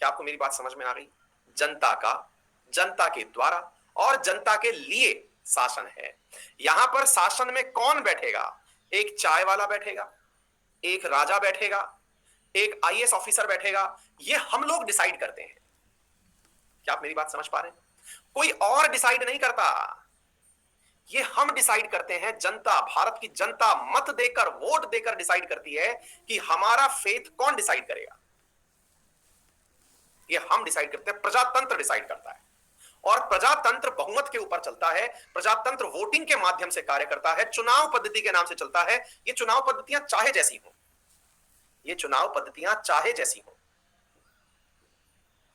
क्या आपको मेरी बात समझ में आ गई? जनता का, जनता के द्वारा और जनता के लिए शासन है। यहां पर शासन में कौन बैठेगा? एक चाय वाला बैठेगा, एक राजा बैठेगा, एक आईएएस ऑफिसर बैठेगा, ये हम लोग डिसाइड करते हैं। क्या आप मेरी बात समझ पा रहे हैं? कोई और डिसाइड नहीं करता, ये हम डिसाइड करते हैं। जनता, भारत की जनता मत देकर, वोट देकर डिसाइड करती है कि हमारा फेथ कौन डिसाइड करेगा। ये हम डिसाइड करते हैं, प्रजातंत्र डिसाइड करता है। और प्रजातंत्र बहुमत के ऊपर चलता है, प्रजातंत्र वोटिंग के माध्यम से कार्य करता है, चुनाव पद्धति के नाम से चलता है। ये चुनाव पद्धतियां चाहे जैसी हो, ये चुनाव पद्धतियां चाहे जैसी हो।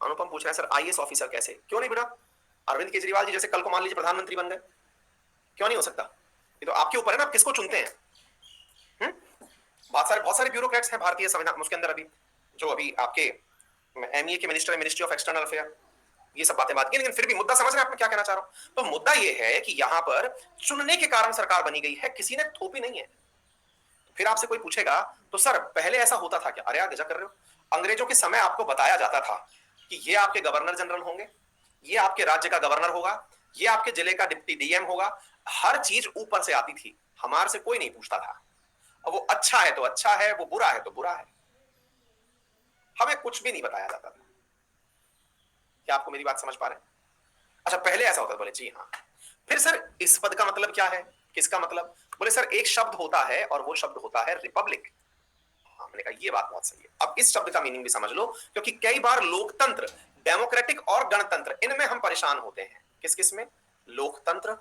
अनुपम पूछ रहे हैं सर आईएएस ऑफिसर कैसे? क्यों नहीं बना? अरविंद केजरीवाल जी जैसे कल को मान लीजिए प्रधानमंत्री बन गए, क्यों नहीं हो सकता? ये तो आपके ऊपर है ना, आप किसको चुनते हैं। बहुत सारे ब्यूरोक्रेट्स हैं भारतीय संविधान उसके अंदर अभी, जो अभी आपके एमईए के मिनिस्टर है, मिनिस्ट्री ऑफ एक्सटर्नल अफेयर, ये सब बातें बात की, लेकिन फिर भी मुद्दा समझ रहे हैं आप मैं क्या कहना चाह रहा हूं? तो मुद्दा ये है कि यहां पर चुनने के कारण सरकार बनी गई है, किसी ने थोपी नहीं है। फिर आपसे कोई पूछेगा तो सर पहले ऐसा होता था क्या? अरे यार गजब कर रहे हो, अंग्रेजों के समय आपको बताया जाता था कि ये आपके गवर्नर जनरल होंगे, ये आपके राज्य का गवर्नर होगा, ये आपके जिले का डिप्टी डीएम होगा। हर चीज ऊपर से आती थी, हमारे से कोई नहीं पूछता था। अब वो अच्छा है तो अच्छा है, वो बुरा है तो बुरा है, हमें कुछ भी नहीं बताया जाता था। क्या आपको मेरी बात समझ पा रहे हैं? अच्छा पहले ऐसा होता था? बोले जी हाँ। फिर सर इस पद का मतलब क्या है, किसका मतलब? बोले सर एक शब्द होता है और वो शब्द होता है रिपब्लिक। हमने कहा ये बात बहुत सही है। अब इस शब्द का मीनिंग भी समझ लो, क्योंकि कई बार लोकतंत्र, डेमोक्रेटिक और गणतंत्र, इनमें हम परेशान होते हैं। किस किस में? लोकतंत्र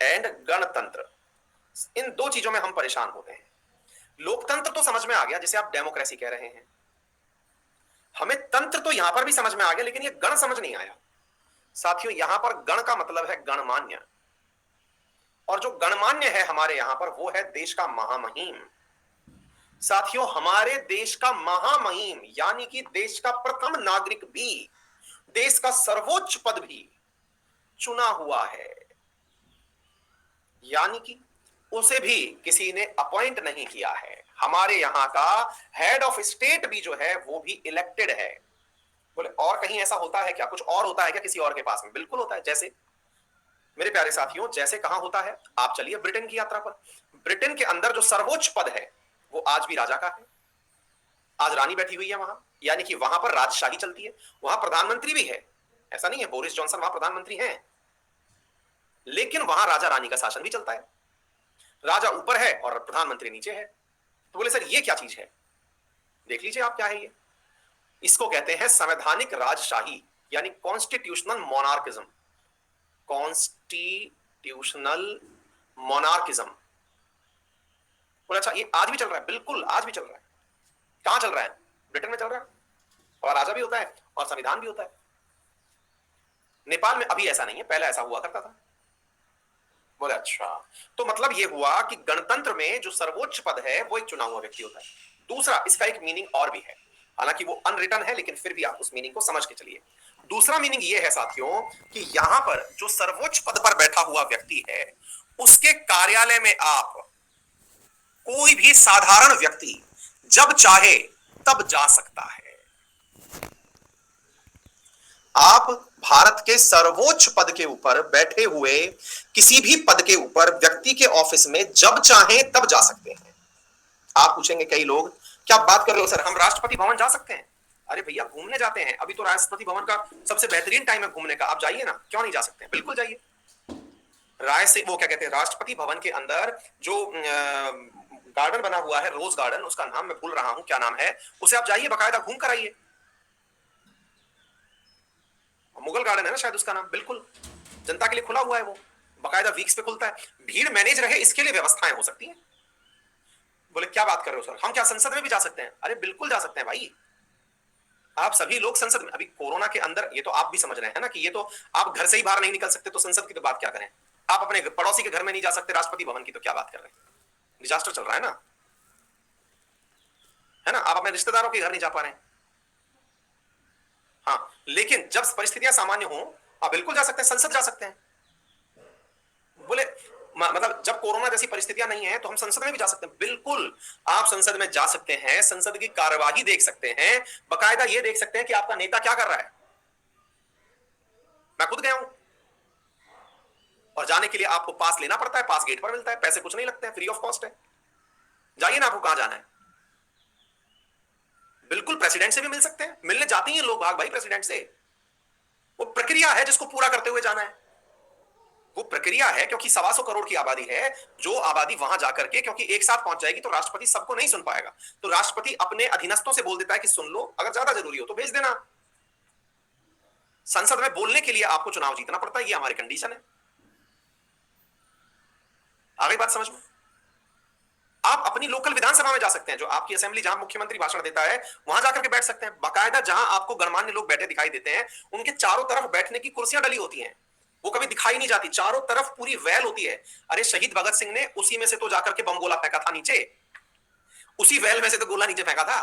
एंड गणतंत्र, इन दो चीजों में हम परेशान होते हैं। लोकतंत्र तो समझ में आ गया, जिसे आप डेमोक्रेसी कह रहे हैं। हमें तंत्र तो यहां पर भी समझ में आ गया, लेकिन ये गण समझ नहीं आया। साथियों यहां पर गण का मतलब है गणमान्य, और जो गणमान्य है हमारे यहां पर वो है देश का महामहिम। साथियों हमारे देश का महामहिम यानी कि देश का प्रथम नागरिक भी, देश का सर्वोच्च पद भी चुना हुआ है, यानी कि उसे भी किसी ने अपॉइंट नहीं किया है। हमारे यहां का हेड ऑफ स्टेट भी जो है वो भी इलेक्टेड है। बोले और कहीं ऐसा होता है क्या, कुछ और होता है क्या किसी और के पास में? बिल्कुल होता है। जैसे मेरे प्यारे साथियों, जैसे कहां होता है, आप चलिए ब्रिटेन की यात्रा पर। ब्रिटेन के अंदर जो सर्वोच्च पद है वो आज भी राजा का है। आज रानी बैठी हुई है वहां, यानी कि वहां पर राजशाही चलती है। वहां प्रधानमंत्री भी है, ऐसा नहीं है बोरिस जॉनसन वहां प्रधानमंत्री हैं, लेकिन वहां राजा रानी का शासन भी चलता है। राजा ऊपर है और प्रधानमंत्री नीचे है। तो बोले सर ये क्या चीज है? देख लीजिए आप क्या है ये। इसको कहते हैं संवैधानिक राजशाही, यानी कॉन्स्टिट्यूशनल मोनार्किज्म। कॉन्स्टिट्यूशनल मोनार्किज्म। बोले अच्छा ये आज भी चल रहा है? बिल्कुल आज भी चल रहा है। कहां चल रहा है? ब्रिटेन में चल रहा है। और राजा भी होता है और संविधान भी होता है। नेपाल में अभी ऐसा नहीं है, पहले ऐसा हुआ करता था। बोले अच्छा, तो मतलब ये हुआ कि गणतंत्र में जो सर्वोच्च पद है वो एक चुना हुआ व्यक्ति होता है। दूसरा, इसका एक मीनिंग और भी है, हालांकि वो अनरिटन है, लेकिन फिर भी आप उस मीनिंग को समझ के चलिए। दूसरा मीनिंग ये है साथियों कि यहां पर जो सर्वोच्च पद पर बैठा हुआ व्यक्ति है, उसके कार्यालय में आप कोई भी साधारण व्यक्ति जब चाहे तब जा सकता है। आप भारत के सर्वोच्च पद के ऊपर बैठे हुए किसी भी पद के ऊपर व्यक्ति के ऑफिस में जब चाहें तब जा सकते हैं। आप पूछेंगे कई लोग, क्या बात कर रहे हो सर, हम राष्ट्रपति भवन जा सकते हैं? अरे भैया घूमने जाते हैं, अभी तो राष्ट्रपति भवन का सबसे बेहतरीन टाइम है घूमने का, आप जाइए ना, क्यों नहीं जा सकते हैं? बिल्कुल जाइए। राय से वो क्या कहते हैं, राष्ट्रपति भवन के अंदर जो गार्डन बना हुआ है, रोज गार्डन, उसका नाम मैं भूल रहा हूं, क्या नाम है, उसे आप जाइए बकायदा घूम कर आइए। मुगल गार्डन है ना शायद उसका नाम, बिल्कुल जनता के लिए खुला हुआ है वो, बकायदा वीक्स पे खुलता है, भीड़ मैनेज रहे इसके लिए व्यवस्थाएं हो सकती हैं। बोले क्या बात कर रहे हो सर, हम क्या संसद में भी जा सकते हैं? अरे बिल्कुल जा सकते हैं भाई, आप सभी लोग संसद में। अभी कोरोना के अंदर ये तो आप भी समझ रहे हैं ना कि ये तो आप घर से ही बाहर नहीं निकल सकते, तो संसद की तो बात क्या करें। आप अपने पड़ोसी के घर में नहीं जा सकते, राष्ट्रपति भवन की तो क्या बात कर रहे हैं? डिजास्टर चल रहा है ना, है ना। आप अपने रिश्तेदारों के घर नहीं जा पा रहे हैं। हाँ, लेकिन जब परिस्थितियां सामान्य हो आप बिल्कुल जा सकते हैं, संसद जा सकते हैं। बोले मतलब जब कोरोना जैसी परिस्थितियां नहीं है तो हम संसद में भी जा सकते हैं। बिल्कुल आप संसद में जा सकते हैं, संसद की कार्यवाही देख सकते हैं, बकायदा ये देख सकते हैं कि आपका नेता क्या कर रहा है। मैं खुद गया हूं, और जाने के लिए आपको पास लेना पड़ता है, पास गेट पर मिलता है, पैसे कुछ नहीं लगते हैं, फ्री ऑफ कॉस्ट है। जाइए ना, आपको कहां जाना है। बिल्कुल प्रेसिडेंट से भी मिल सकते हैं, मिलने जाते हैं लोग भाग भाई प्रेसिडेंट से। वो प्रक्रिया है जिसको पूरा करते हुए जाना है, वो प्रक्रिया है, क्योंकि 125 करोड़ की आबादी है। जो आबादी वहां जाकर के, क्योंकि एक साथ पहुंच जाएगी तो राष्ट्रपति सबको नहीं सुन पाएगा, तो राष्ट्रपति अपने अधीनस्थों से बोल देता है कि सुन लो, अगर ज्यादा जरूरी हो तो भेज देना। संसद में बोलने के लिए आपको चुनाव जीतना पड़ता है, ये हमारी कंडीशन है। आगे बात समझ में। आप अपनी लोकल विधानसभा में जा सकते हैं, जो आपकी असेंबली जहां मुख्यमंत्री भाषण देता है वहां जाकर के बैठ सकते हैं। बाकायदा जहां आपको गणमान्य लोग बैठे दिखाई देते हैं, उनके चारों तरफ बैठने की कुर्सियां डली होती हैं, वो कभी दिखाई नहीं जाती, चारों तरफ पूरी वैल होती है। अरे शहीद भगत सिंह ने उसी में से तो जाकर के बम गोला फेंका था नीचे, उसी वैल में से तो गोला नीचे फेंका था।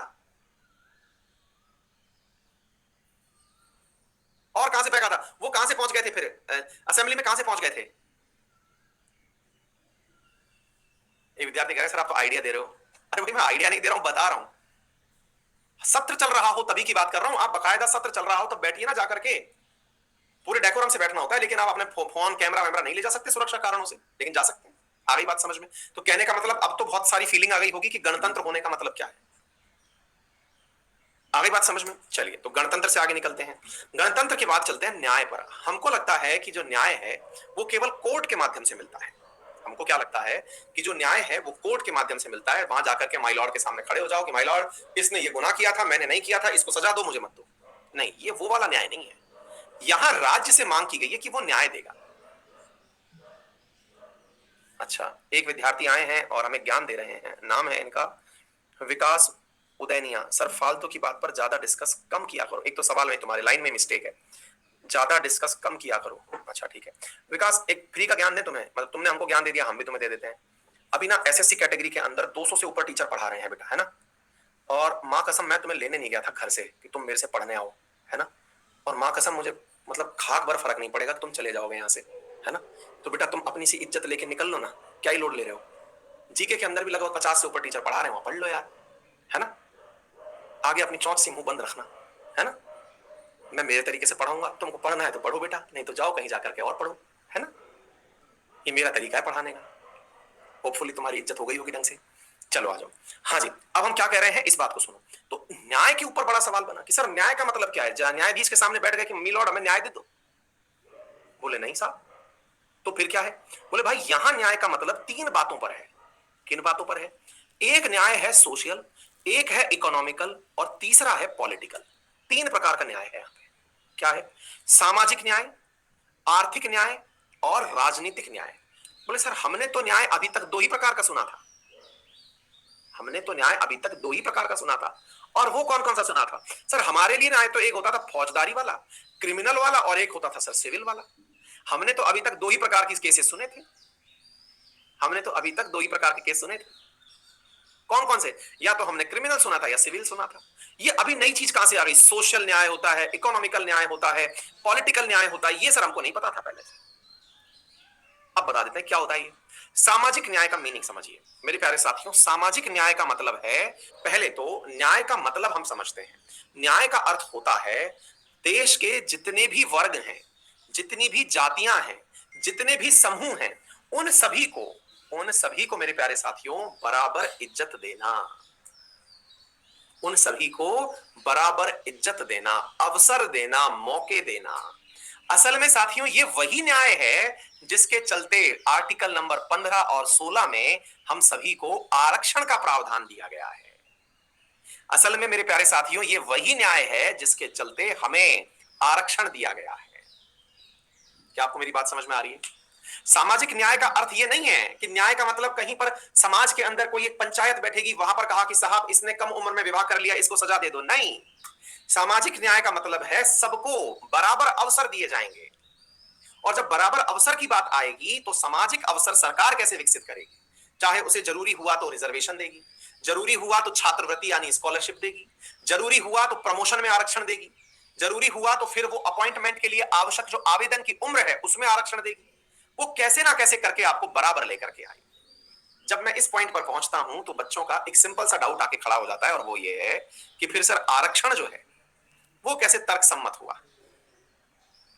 और कहां से फेंका था? वो कहां से पहुंच गए थे फिर असेंबली में, कहां से पहुंच गए थे? एक विद्यार्थी कह रहे सर आप तो आइडिया दे रहे हो। अरे भाई मैं आइडिया नहीं दे रहा हूं, बता रहा हूं। सत्र चल रहा हो तभी की बात कर रहा हूं, आप बकायदा सत्र चल रहा हो तब बैठिए ना जाकर के, पूरे डेकोरम से बैठना होता है। लेकिन आप अपने फोन कैमरा वैमरा नहीं ले जा सकते सुरक्षा कारणों से, लेकिन जा सकते हैं। आ गई बात समझ में? तो कहने का मतलब अब तो बहुत सारी फीलिंग आ गई होगी कि गणतंत्र होने का मतलब क्या है। आ गई बात समझ में? चलिए, तो गणतंत्र से आगे निकलते हैं। गणतंत्र के बाद चलते हैं न्याय पर। हमको लगता है कि जो न्याय है वो केवल कोर्ट के माध्यम से मिलता है। हमको क्या लगता है कि जो न्याय है वो कोर्ट के माध्यम से मिलता है। वहां जाकर के माई लॉर्ड के सामने खड़े हो जाओ कि माई लॉर्ड इसने ये गुनाह किया था, मैंने नहीं किया था, इसको सजा दो, मुझे मत दो। नहीं, ये वो वाला न्याय नहीं है। यहां राज्य से मांग की गई है कि वो न्याय देगा। अच्छा, एक विद्यार्थी आए हैं और हमें ज्ञान दे रहे हैं, नाम है इनका विकास उदयनिया। सर फालतू की बात पर ज्यादा डिस्कस कम किया करो। एक तो सवाल में तुम्हारे लाइन में मिस्टेक है, ज्यादा डिस्कस कम किया करो। अच्छा ठीक है विकास, एक फ्री का ज्ञान दे तुम्हें, मतलब तुमने हमको ज्ञान दे दिया, हम भी तुम्हें दे देते हैं। अभी ना एसएससी कैटेगरी के अंदर 200 से ऊपर टीचर पढ़ा रहे हैं बेटा, है ना। और माँ कसम मैं तुम्हें लेने नहीं गया था घर से कि तुम मेरे से पढ़ने आओ, है ना। और माँ कसम मुझे मतलब खाक भर फर्क नहीं पड़ेगा, तुम चले जाओगे यहाँ से, है ना। तो बेटा तुम अपनी सी इज्जत लेके निकल लो ना, क्या ही लोड ले रहे हो। जीके के अंदर भी लगभग 50 से ऊपर टीचर पढ़ा रहे हैं, वहां पढ़ लो यार, है ना। आगे अपनी चौंच से मुंह बंद रखना, है ना। मैं मेरे तरीके से पढ़ाऊंगा, तुमको पढ़ना है तो पढ़ो बेटा, नहीं तो जाओ कहीं जाकर के और पढ़ो, है ना। ये मेरा तरीका है पढ़ाने का। होपफुली तुम्हारी इज्जत हो गई होगी ढंग से। चलो आ जाओ। हाँ जी, अब हम क्या कह रहे हैं इस बात को सुनो। तो न्याय के ऊपर बड़ा सवाल बना कि सर न्याय का मतलब क्या है। न्यायाधीश के सामने बैठ गए कि मी लॉर्ड हमें न्याय दे दो, बोले नहीं साहब। तो फिर क्या है, बोले भाई यहां न्याय का मतलब तीन बातों पर है। किन बातों पर है? एक न्याय है सोशल, एक है इकोनॉमिकल और तीसरा है पॉलिटिकल। तीन प्रकार का न्याय है यहां पे। क्या है? सामाजिक न्याय, आर्थिक न्याय और राजनीतिक न्याय। बोले सर हमने तो न्याय अभी तक दो ही प्रकार का सुना था। हमने तो न्याय अभी तक दो ही प्रकार का सुना था। और वो कौन कौन सा सुना था? सर हमारे लिए न्याय तो एक होता था फौजदारी वाला, क्रिमिनल वाला, और एक होता था सर सिविल वाला। हमने तो अभी तक दो ही प्रकार के केसेस सुने थे। हमने तो अभी तक दो ही प्रकार के केस सुने थे। कौन कौन से? या तो हमने क्रिमिनल सुना था या सिविल सुना था। ये अभी नई चीज कहां से आ गई? सोशल न्याय होता है, इकोनॉमिकल न्याय होता है, पॉलिटिकल न्याय होता है। ये सर हमको नहीं पता था पहले से। अब बता देते हैं क्या होता है ये। सामाजिक न्याय का मीनिंग समझिए मेरे प्यारे साथियों। सामाजिक न्याय का मतलब है, पहले तो न्याय का मतलब हम समझते हैं। न्याय का अर्थ होता है देश के जितने भी वर्ग हैं, जितनी भी जातियां हैं, जितने भी समूह हैं, उन सभी को मेरे प्यारे साथियों बराबर इज्जत देना। उन सभी को बराबर इज्जत देना, अवसर देना, मौके देना। असल में साथियों ये वही न्याय है जिसके चलते आर्टिकल नंबर 15 और 16 में हम सभी को आरक्षण का प्रावधान दिया गया है। असल में मेरे प्यारे साथियों ये वही न्याय है जिसके चलते हमें आरक्षण दिया गया है। क्या आपको मेरी बात समझ में आ रही है? सामाजिक न्याय का अर्थ यह नहीं है कि न्याय का मतलब कहीं पर समाज के अंदर कोई एक पंचायत बैठेगी, वहां पर कहा कि साहब इसने कम उम्र में विवाह कर लिया, इसको सजा दे दो। नहीं, सामाजिक न्याय का मतलब है सबको बराबर अवसर दिए जाएंगे। और जब बराबर अवसर की बात आएगी तो सामाजिक अवसर सरकार कैसे विकसित करेगी? चाहे उसे जरूरी हुआ तो रिजर्वेशन देगी, जरूरी हुआ तो छात्रवृत्ति यानी स्कॉलरशिप देगी, जरूरी हुआ तो प्रमोशन में आरक्षण देगी, जरूरी हुआ तो फिर वो अपॉइंटमेंट के लिए आवश्यक जो आवेदन की उम्र है उसमें आरक्षण देगी। वो कैसे ना कैसे करके आपको बराबर लेकर के आएगी। जब मैं इस पॉइंट पर पहुंचता हूं तो बच्चों का एक सिंपल सा डाउट आके खड़ा हो जाता है, और वो ये है कि फिर सर आरक्षण जो है वो कैसे तर्क सम्मत हुआ।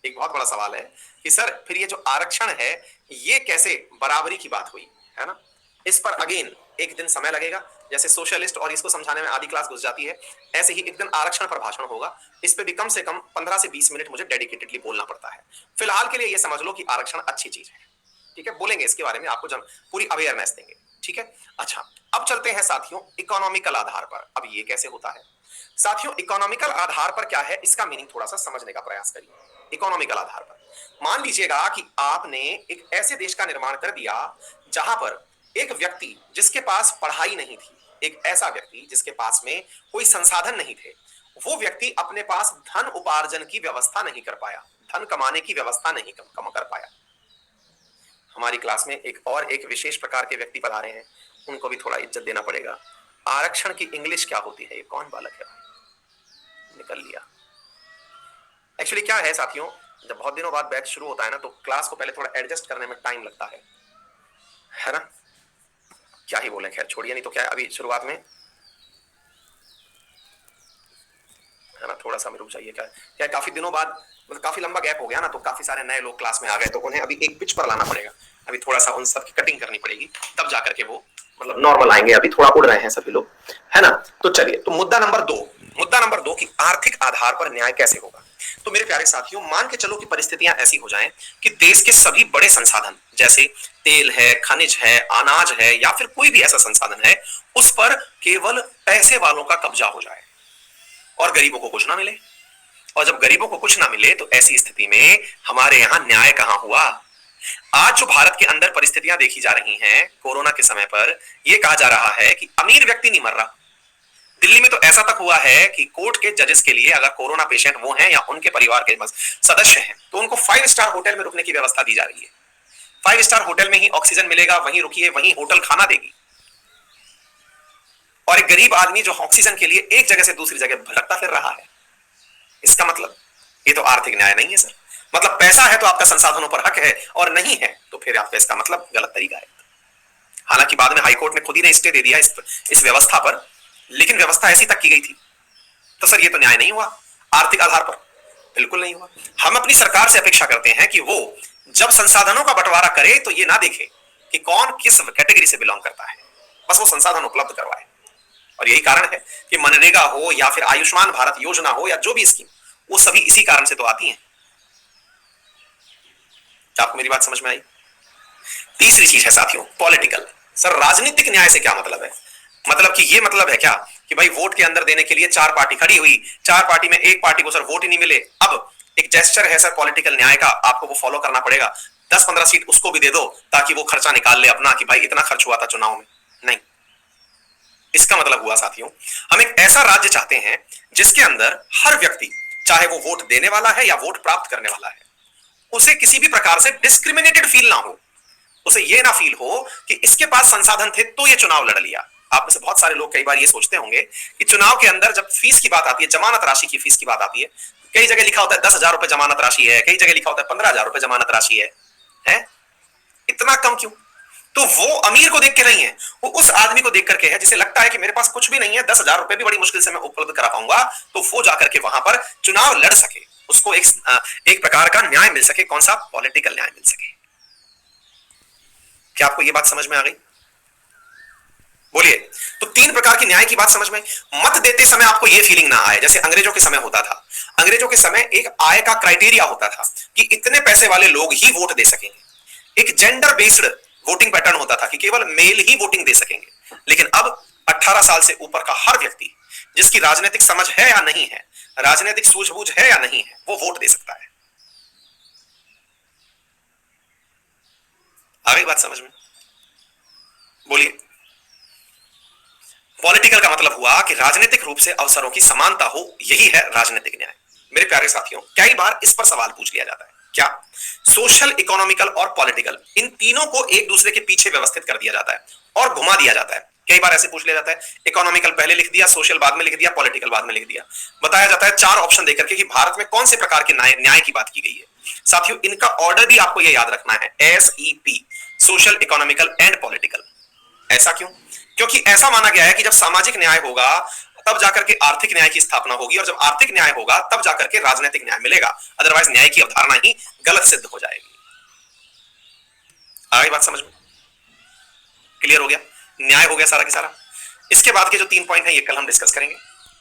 एक बहुत बड़ा सवाल है कि सर फिर ये जो आरक्षण है ये कैसे बराबरी की बात हुई, है ना। इस पर अगेन एक दिन समय लगेगा। जैसे सोशलिस्ट और इसको समझाने में आधी क्लास घुस जाती है, ऐसे ही एक दिन आरक्षण पर भाषण होगा। इस पे भी कम से कम 15 से 20 मिनट मुझे डेडिकेटेडली बोलना पड़ता है। फिलहाल के लिए ये समझ लो कि आरक्षण अच्छी चीज है, ठीक है। बोलेंगे इसके बारे में, आपको पूरी अवेयरनेस देंगे, ठीक है। अच्छा, अब चलते हैं साथियों इकोनॉमिकल आधार पर। अब ये कैसे होता है साथियों? इकोनॉमिकल आधार पर क्या है इसका मीनिंग थोड़ा सा समझने का प्रयास करिए। इकोनॉमिकल आधार पर मान लीजिएगा कि आपने एक ऐसे देश का निर्माण कर दिया जहां पर एक व्यक्ति जिसके पास पढ़ाई नहीं थी, एक ऐसा व्यक्ति जिसके पास में कोई संसाधन नहीं थे, वो व्यक्ति अपने पास धन उपार्जन की व्यवस्था नहीं कर पाया, धन कमाने की व्यवस्था नहीं कम कर पाया। हमारी क्लास में एक विशेष प्रकार के व्यक्ति पढ़ा रहे हैं, उनको भी थोड़ा इज्जत देना पड़ेगा। आरक्षण की इंग्लिश क्या होती है? ये कौन बालक है? निकल लिया। एक्चुअली क्या है साथियों, जब बहुत दिनों बाद बैच शुरू होता है ना तो क्लास को पहले थोड़ा एडजस्ट करने में टाइम लगता है ना। क्या ही बोले, खैर छोड़िए। नहीं तो क्या है, अभी शुरुआत में है ना, थोड़ा सा रुक जाइए। क्या काफी दिनों बाद, मतलब काफी लंबा गैप हो गया ना, तो काफी सारे नए लोग क्लास में आ गए, तो उन्हें अभी एक पिच पर लाना पड़ेगा। अभी थोड़ा सा उन सब की कटिंग करनी पड़ेगी, तब जाकर के वो मतलब नॉर्मल आएंगे। अभी थोड़ा उड़ रहे हैं सभी लोग, है ना। तो चलिए, तो मुद्दा नंबर दो कि आर्थिक आधार पर न्याय कैसे होगा। तो मेरे प्यारे साथियों, मान के चलो कि परिस्थितियां ऐसी हो जाएं कि देश के सभी बड़े संसाधन जैसे तेल है, खनिज है, अनाज है, या फिर कोई भी ऐसा संसाधन है, उस पर केवल पैसे वालों का कब्जा हो जाए और गरीबों को कुछ ना मिले। और जब गरीबों को कुछ ना मिले तो ऐसी स्थिति में हमारे यहां न्याय कहां हुआ? आज जो भारत के अंदर परिस्थितियां देखी जा रही हैं कोरोना के समय पर, यह कहा जा रहा है कि अमीर व्यक्ति नहीं मर रहा। दिल्ली में तो ऐसा तक हुआ है कि कोर्ट के जजेस के लिए अगर कोरोना पेशेंट वो हैं या उनके परिवार के सदस्य हैं तो उनको 5 स्टार होटल में रुकने की व्यवस्था दी जा रही है। 5 स्टार होटल में ही ऑक्सीजन मिलेगा, वहीं रुकिए, वहीं होटल खाना देगी। और एक गरीब आदमी जो ऑक्सीजन के लिए एक जगह से दूसरी जगह भटकता फिर रहा है। इसका मतलब ये तो आर्थिक न्याय नहीं है सर। मतलब पैसा है तो आपका संसाधनों पर हक है, और नहीं है तो फिर आपका इसका मतलब गलत तरीका है। हालांकि बाद में हाईकोर्ट ने खुद ही ने स्टे दे दिया इस व्यवस्था पर, लेकिन व्यवस्था ऐसी तक की गई थी। तो सर ये तो न्याय नहीं हुआ आर्थिक आधार पर। बिल्कुल नहीं हुआ। हम अपनी सरकार से अपेक्षा करते हैं कि वो जब संसाधनों का बंटवारा करे तो ये ना देखे कि कौन किस कैटेगरी से बिलोंग करता है, बस वो संसाधन उपलब्ध करवाए। और यही कारण है कि मनरेगा हो या फिर आयुष्मान भारत योजना हो या जो भी स्कीम, वो सभी इसी कारण से तो आती हैं। क्या आपको मेरी बात समझ में आई? तीसरी चीज है साथियों, पॉलिटिकल। सर राजनीतिक न्याय से क्या मतलब है? मतलब कि ये मतलब है क्या कि भाई वोट के अंदर देने के लिए चार पार्टी खड़ी हुई, चार पार्टी में एक पार्टी को सर वोट ही नहीं मिले, अब एक जेस्चर है सर पॉलिटिकल न्याय का, आपको वो फॉलो करना पड़ेगा, 10-15 सीट उसको भी दे दो ताकि वो खर्चा निकाल ले अपना कि भाई इतना खर्च हुआ था चुनाव में। नहीं, इसका मतलब हुआ साथियों, हम एक ऐसा राज्य चाहते हैं जिसके अंदर हर व्यक्ति, चाहे वो वोट देने वाला है या वोट प्राप्त करने वाला है, उसे किसी भी प्रकार से डिस्क्रिमिनेटेड फील ना हो, उसे ये ना फील हो कि इसके पास संसाधन थे तो ये चुनाव लड़ लिया। आप में से बहुत सारे लोग कई बार ये सोचते होंगे कि चुनाव के अंदर जब फीस की बात आती है, जमानत राशि की फीस की बात आती है, कई जगह लिखा होता है 10,000 रुपए जमानत राशि है, कई जगह लिखा होता है 15,000 रुपए जमानत राशि है? इतना कम क्यों? तो वो अमीर को देख के नहीं है, वो उस आदमी को देख करके है जिसे लगता है कि मेरे पास कुछ भी नहीं है, 10,000 रुपए भी बड़ी मुश्किल से मैं उपलब्ध करा पाऊंगा, तो वो जाकर के वहां पर चुनाव लड़ सके, उसको एक प्रकार का न्याय मिल सके। कौन सा? पॉलिटिकल न्याय मिल सके। क्या आपको यह बात समझ में आ गई? बोलिए। तो तीन प्रकार की न्याय की बात समझ में। मत देते समय आपको यह फीलिंग ना आए जैसे अंग्रेजों के समय होता था। अंग्रेजों के समय एक आय का क्राइटेरिया होता था कि इतने पैसे वाले लोग ही वोट दे सकेंगे। एक जेंडर बेस्ड वोटिंग पैटर्न होता था कि केवल मेल ही वोटिंग दे सकेंगे। लेकिन अब 18 साल से ऊपर का हर व्यक्ति, जिसकी राजनीतिक समझ है या नहीं है, राजनीतिक सूझबूझ है या नहीं है, वो वोट दे सकता है। आ गई बात समझ में? बोलिए। पॉलिटिकल का मतलब हुआ कि राजनीतिक रूप से अवसरों की समानता हो, यही है राजनीतिक न्याय। मेरे प्यारे साथियों, कई बार इस पर सवाल पूछ लिया जाता है, क्या सोशल, इकोनॉमिकल और पॉलिटिकल, इन तीनों को एक दूसरे के पीछे व्यवस्थित कर दिया जाता है और घुमा दिया जाता है। कई बार ऐसे पूछ लिया जाता है, इकोनॉमिकल पहले लिख दिया, सोशल बाद में लिख दिया, पॉलिटिकल बाद में लिख दिया। बताया जाता है चार ऑप्शन देकर के कि भारत में कौन से प्रकार के न्याय की बात की गई है। साथियों, इनका ऑर्डर भी आपको यह याद रखना है, SEP, social, economical and political. ऐसा क्यों? क्योंकि ऐसा माना गया है कि जब सामाजिक न्याय होगा तब जाकर के आर्थिक न्याय की स्थापना होगी, और जब आर्थिक न्याय होगा तब जाकर के राजनीतिक न्याय मिलेगा। अदरवाइज न्याय की अवधारणा ही गलत सिद्ध हो जाएगी। आ गई बात समझ में? क्लियर हो गया? न्याय हो गया सारा की सारा। इसके बाद के जो 3 पॉइंट है ये कल हम डिस्कस करेंगे,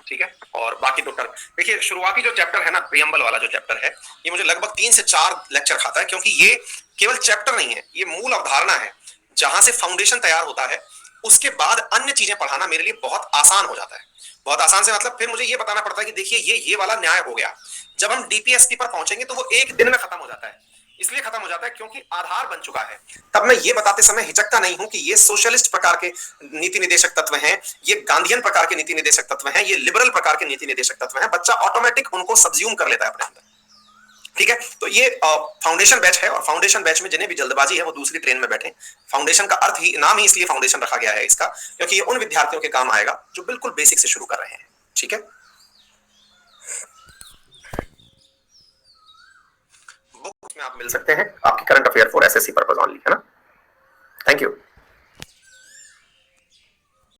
ठीक है? और बाकी तो कल देखिए, शुरुआती जो चैप्टर है ना, प्रियम्बल वाला जो चैप्टर है, ये मुझे लगभग 3 से 4 लेक्चर खाता है, क्योंकि ये केवल चैप्टर नहीं है, ये मूल अवधारणा है। जहां से फाउंडेशन तैयार होता है, उसके बाद अन्य चीजें पढ़ाना मेरे लिए बहुत आसान हो जाता है। बहुत आसान से मतलब फिर मुझे ये बताना पड़ता है कि देखिए ये वाला न्याय हो गया। जब हम DPSP पर पहुंचेंगे तो वो एक दिन में खत्म हो जाता है। इसलिए खत्म हो जाता है क्योंकि आधार बन चुका है। तब मैं ये बताते समय हिचकता नहीं हूं कि ये सोशलिस्ट प्रकार के नीति निर्देशक तत्व हैं, ये गांधीयन प्रकार के नीति निर्देशक तत्व हैं, ये लिबरल प्रकार के नीति निर्देशक तत्व हैं। बच्चा ऑटोमेटिक उनको सब्ज्यूम कर लेता है अपने अंदर, ठीक है? तो ये फाउंडेशन बैच है, और फाउंडेशन बैच में जिन्हें भी जल्दबाजी है वो दूसरी ट्रेन में बैठे। फाउंडेशन का अर्थ ही, नाम ही इसलिए फाउंडेशन रखा गया है इसका, क्योंकि ये उन विद्यार्थियों के काम आएगा जो बिल्कुल बेसिक से शुरू कर रहे हैं, ठीक है? बुक में आप मिल सकते हैं, आपकी current affair for SSC purpose only, है ना? Thank you.